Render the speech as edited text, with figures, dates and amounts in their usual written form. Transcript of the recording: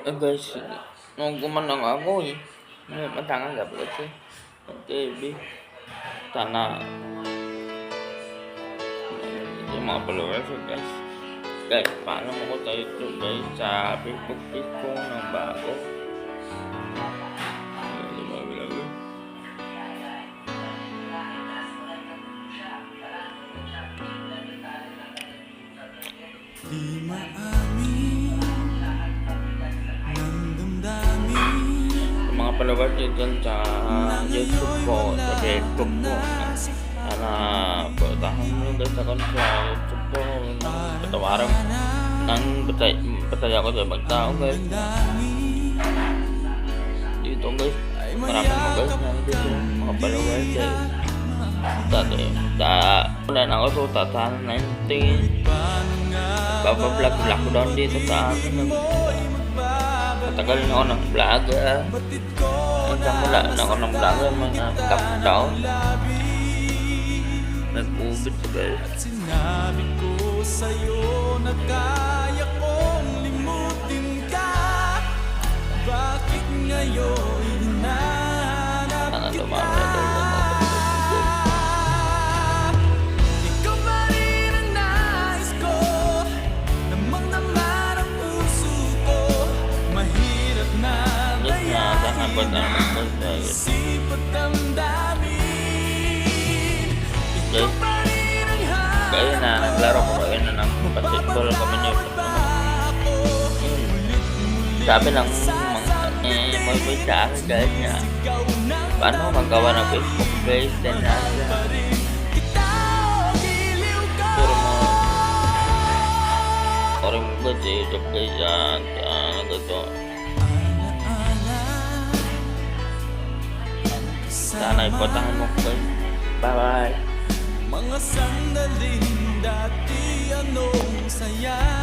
Guys, nung gumanang ako eh. Matangan gabi kasi. Ang TV. Tana. Yung mga followers ko guys. Guys, paano mo ko tayo ito guys sa Facebook page ko ng bago. Di maamin ng damdamin. Yung mga followers ko dyan sa YouTube ko, sa Facebook ko. Sana patahan mo guys ako sa YouTube ko. Patawaran ng bataya ko sa ibang tao guys. Dito guys, maraming mga guys na dito mga followers guys. Dati, ulan ako sa tatahan 19. Babablog ko doon dito sa akin. Matagal na ako ng vlog. Hanggang wala na ako ng vlog mga lockdown. Nag-ubit ko guys. Sinabi ko sa'yo na kaya kong limutin ka. Bakit ngayon hinahanap kita? Ikaw pa rin ang nais ko. Namang-naman ang puso ko. Mahirap na Guys, sipag damdamin. Ikaw pa rin ang kaya na naglaro ko kayo na ng basketball kami niyo. Sabi ng may sa akin guys niya. Paano magawa ng Facebook page din natin. Pero mo orang mo ba sa YouTube guys yan. Ganito. Sana ipotahan mo guys. Bye bye. Mga sandaling dati anong saya.